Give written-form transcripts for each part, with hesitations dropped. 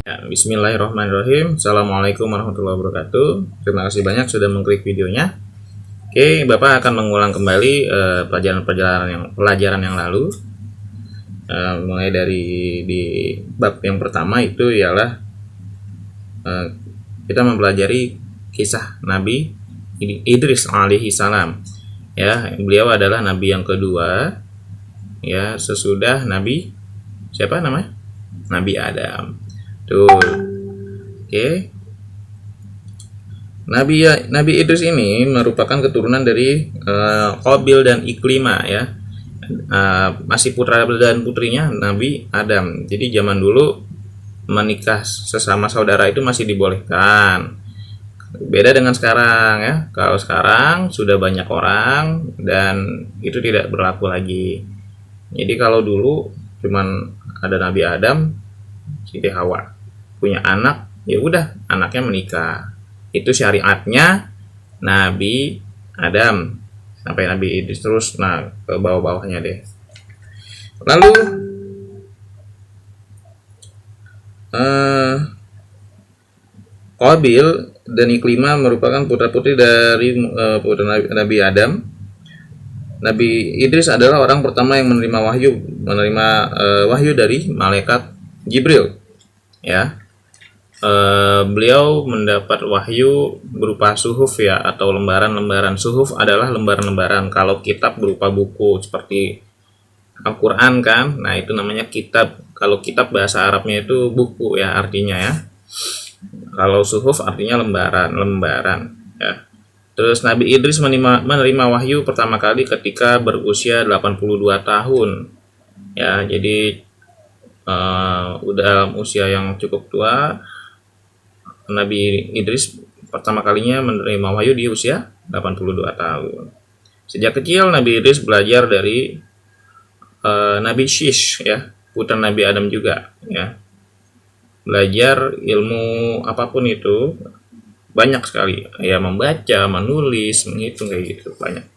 Ya, bismillahirrahmanirrahim. Assalamualaikum warahmatullahi wabarakatuh. Terima kasih banyak sudah mengklik videonya. Oke, Bapak akan mengulang kembali pelajaran yang lalu. Mulai dari di bab yang pertama itu ialah kita mempelajari kisah Nabi Idris alaihi salam. Ya, beliau adalah nabi yang kedua. Ya, sesudah Nabi siapa namanya? Nabi Adam. Tuh. Oke. Nabi Idris ini merupakan keturunan dari Qabil dan Iklimah ya. Masih putra dan putrinya Nabi Adam. Jadi zaman dulu menikah sesama saudara itu masih dibolehkan. Beda dengan sekarang ya. Kalau sekarang sudah banyak orang dan itu tidak berlaku lagi. Jadi kalau dulu cuman ada Nabi Adam, Siti Hawa punya anak, ya udah anaknya menikah. Itu syariatnya Nabi Adam sampai Nabi Idris terus. Nah, ke bawah-bawahnya deh. Lalu Qabil dan Iklimah merupakan putra-putri dari putra Nabi Adam. Nabi Idris adalah orang pertama yang menerima wahyu dari malaikat Jibril. Ya, beliau mendapat wahyu berupa suhuf ya, atau lembaran-lembaran. Suhuf adalah lembaran-lembaran. Kalau kitab berupa buku seperti Al-Quran kan, nah itu namanya kitab. Kalau kitab bahasa Arabnya itu buku ya artinya ya. Kalau suhuf artinya lembaran ya. Terus Nabi Idris menerima wahyu pertama kali ketika berusia 82 tahun ya. Jadi udah usia yang cukup tua. Nabi Idris pertama kalinya menerima wahyu di usia 82 tahun. Sejak kecil Nabi Idris belajar dari Nabi Shish ya, putra Nabi Adam juga ya. Belajar ilmu apapun itu banyak sekali ya, membaca, menulis, menghitung kayak gitu banyak.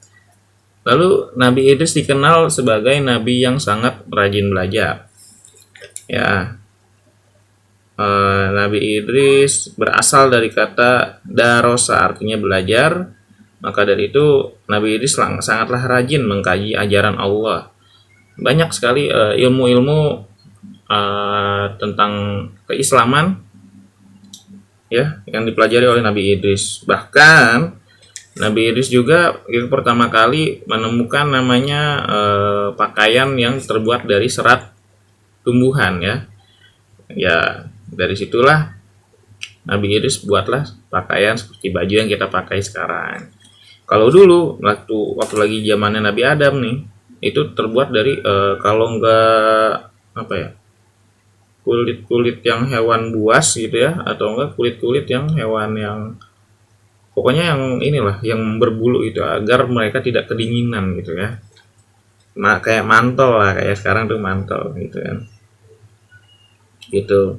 Lalu Nabi Idris dikenal sebagai nabi yang sangat rajin belajar. Ya, Nabi Idris berasal dari kata darosa, artinya belajar. Maka dari itu Nabi Idris sangatlah rajin mengkaji ajaran Allah. Banyak sekali ilmu-ilmu tentang keislaman ya yang dipelajari oleh Nabi Idris. Bahkan Nabi Idris juga itu pertama kali menemukan namanya pakaian yang terbuat dari serat tumbuhan ya. Ya, dari situlah Nabi Idris buatlah pakaian seperti baju yang kita pakai sekarang. Kalau dulu waktu lagi zamannya Nabi Adam nih, itu terbuat dari kalau enggak apa ya, kulit yang hewan buas gitu ya, atau enggak kulit yang hewan yang pokoknya yang inilah yang berbulu itu, agar mereka tidak kedinginan gitu ya. Nah, kayak mantel lah, kayak sekarang tuh mantel gitu kan. Gitu.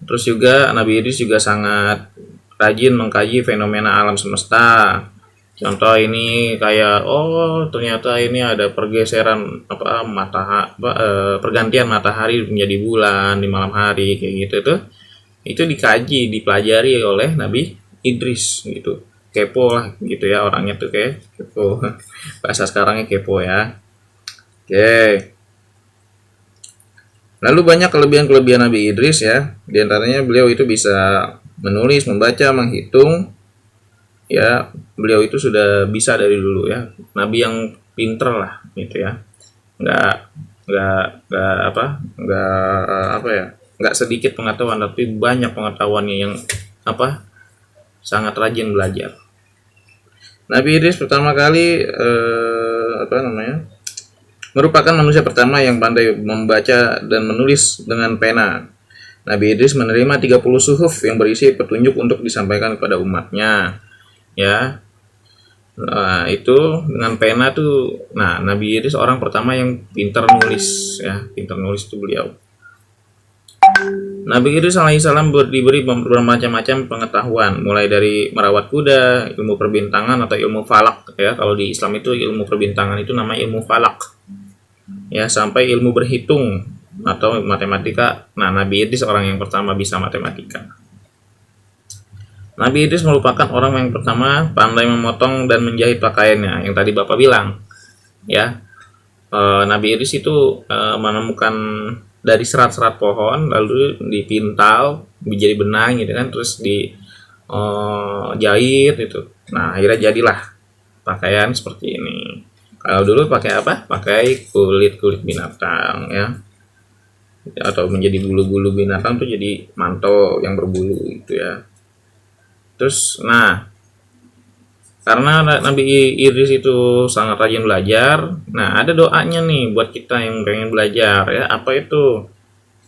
Terus juga Nabi Idris juga sangat rajin mengkaji fenomena alam semesta. Contoh ini kayak ternyata ini ada pergeseran pergantian matahari menjadi bulan di malam hari kayak gitu tuh. Itu dikaji, dipelajari oleh Nabi Idris gitu. Kepo lah gitu ya, orangnya tuh kayak kepo. Bahasa sekarangnya kepo ya. Oke. Lalu banyak kelebihan-kelebihan Nabi Idris ya. Di antaranya beliau itu bisa menulis, membaca, menghitung. Ya, beliau itu sudah bisa dari dulu ya. Nabi yang pinter lah gitu ya. Enggak sedikit pengetahuan, tapi banyak pengetahuannya yang sangat rajin belajar. Nabi Idris pertama kali merupakan manusia pertama yang pandai membaca dan menulis dengan pena. Nabi Idris menerima 30 suhuf yang berisi petunjuk untuk disampaikan kepada umatnya. Ya. Nah, itu dengan pena tuh. Nah, Nabi Idris orang pertama yang pintar nulis ya, pintar nulis itu beliau. Nabi Idris alaihissalam diberi bermacam-macam pengetahuan, mulai dari merawat kuda, ilmu perbintangan atau ilmu falak ya. Kalau di Islam itu ilmu perbintangan itu namanya ilmu falak. Ya, sampai ilmu berhitung atau matematika. Nah, Nabi Idris orang yang pertama bisa matematika. Nabi Idris merupakan orang yang pertama pandai memotong dan menjahit pakaiannya, yang tadi Bapak bilang. Ya, Nabi Idris itu menemukan dari serat-serat pohon, lalu dipintal menjadi benang gitu kan, terus dijahit itu. Nah, akhirnya jadilah pakaian seperti ini. Kalau dulu pakai apa? Pakai kulit-kulit binatang ya. Atau menjadi bulu-bulu binatang tuh jadi mantel yang berbulu gitu ya. Terus nah, karena Nabi Idris itu sangat rajin belajar, nah ada doanya nih buat kita yang pengen belajar ya. Apa itu?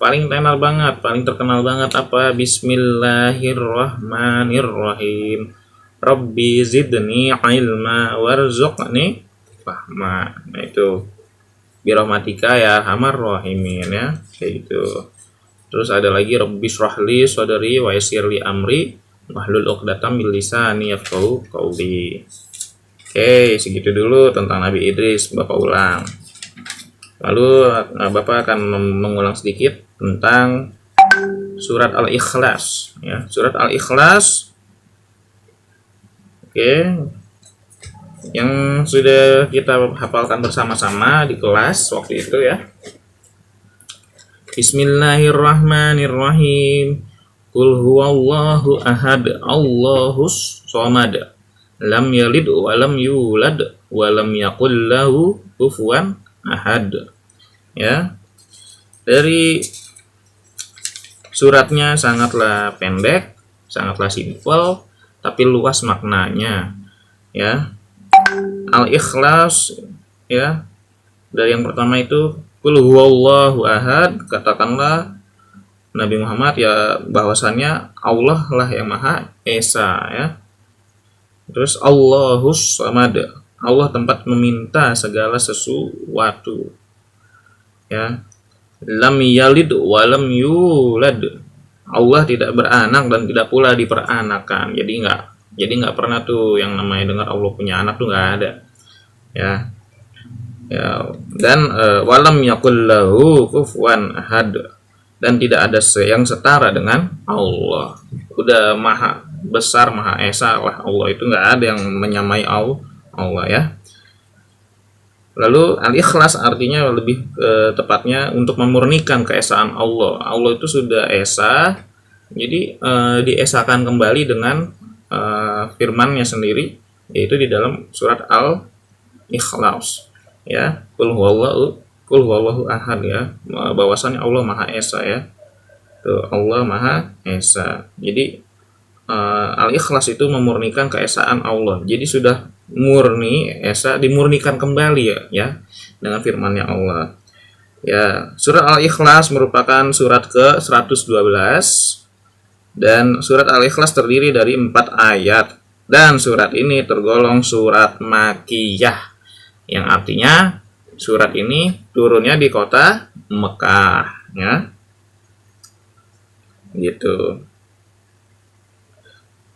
Paling tenar banget, paling terkenal banget apa? Bismillahirrahmanirrahim. Rabbi zidni ilma warzuqni fahma. Nah itu birahmatika ya hamar rahimin ya, kayak gitu. Terus ada lagi Rabbi shrahli sadri wa yassirli amri wahlul 'uqdatam min lisani yafqahu qawli. Oke, segitu dulu tentang Nabi Idris, Bapak ulang. Lalu Bapak akan mengulang sedikit tentang surat Al-Ikhlas ya. Surat Al-Ikhlas, oke, yang sudah kita hafalkan bersama-sama di kelas waktu itu ya. Bismillahirrahmanirrahim. Qul huwallahu ahad, Allahus somad, lam yalid wa lam yulad wa lam yakul lahu kufuwan ahad. Ya. Dari suratnya sangatlah pendek, sangatlah simpel, tapi luas maknanya. Ya. Al-Ikhlas ya. Dari yang pertama itu qul huwallahu ahad, katakanlah Nabi Muhammad ya bahwasannya Allah lah yang Maha Esa ya. Terus Allahus samad, Allah tempat meminta segala sesuatu. Ya. Lam yalid wa lam yulad, Allah tidak beranak dan tidak pula diperanakan. Jadi nggak pernah tuh yang namanya dengar Allah punya anak tuh nggak ada. Ya. Ya, dan walam yakul lahu kufuwan ahad, dan tidak ada yang setara dengan Allah. Udah maha besar, maha esa lah Allah itu, nggak ada yang menyamai Allah ya. Lalu al-ikhlas artinya lebih tepatnya untuk memurnikan keesaan Allah. Allah itu sudah esa, jadi diesakan kembali dengan firman-Nya sendiri, yaitu di dalam surat Al-Ikhlas ya. Qul huwallahu ahad ya, bahwasannya Allah Maha Esa ya. Tuh, Allah Maha Esa. Jadi Al-Ikhlas itu memurnikan keesaan Allah. Jadi sudah murni, esa, dimurnikan kembali ya dengan firman-Nya Allah. Ya, surat Al-Ikhlas merupakan surat ke-112 dan surat Al-Ikhlas terdiri dari 4 ayat, dan surat ini tergolong surat Makkiyah, yang artinya surat ini turunnya di kota Mekah ya. Gitu.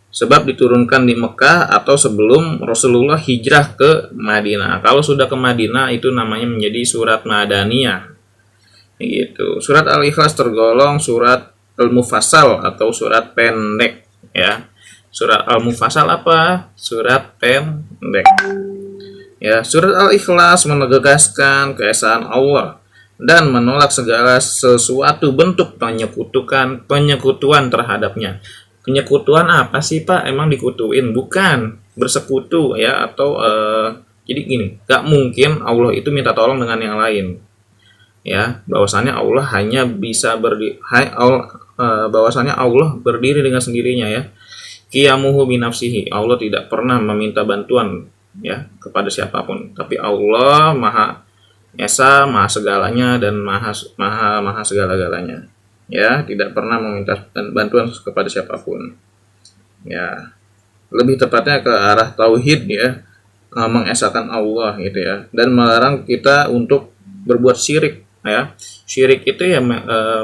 Sebab diturunkan di Mekah atau sebelum Rasulullah hijrah ke Madinah. Kalau sudah ke Madinah itu namanya menjadi surat Madaniyah. Gitu. Surat Al-Ikhlas tergolong surat Al-Mufassal atau surat pendek ya. Surat Al-Mufassal apa? Surat pendek. Ya, surat Al-Ikhlas menegaskan keesaan Allah dan menolak segala sesuatu bentuk penyekutuan terhadapnya. Penyekutuan apa sih Pak? Emang dikutuin? Bukan, bersekutu ya, atau jadi gini, gak mungkin Allah itu minta tolong dengan yang lain. Ya, bahwasannya Allah hanya bisa bahwasannya Allah berdiri dengan sendirinya ya. Qiyamuhu binafsihi, Allah tidak pernah meminta bantuan ya kepada siapapun, tapi Allah Maha Esa, Maha segalanya dan Maha segala-galanya ya, tidak pernah meminta bantuan kepada siapapun ya. Lebih tepatnya ke arah tauhid ya, mengesakan Allah gitu ya, dan melarang kita untuk berbuat syirik ya. Syirik itu ya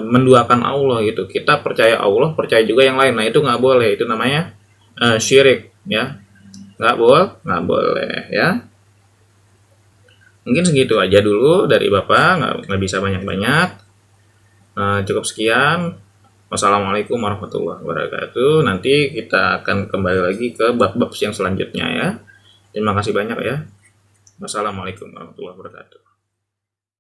menduakan Allah gitu. Kita percaya Allah, percaya juga yang lain, nah itu nggak boleh, itu namanya syirik ya. Nggak boleh ya. Mungkin segitu aja dulu dari Bapak, nggak bisa banyak-banyak. Cukup sekian. Wassalamualaikum warahmatullahi wabarakatuh. Nanti kita akan kembali lagi ke bab-bab yang selanjutnya ya. Terima kasih banyak ya. Wassalamualaikum warahmatullahi wabarakatuh.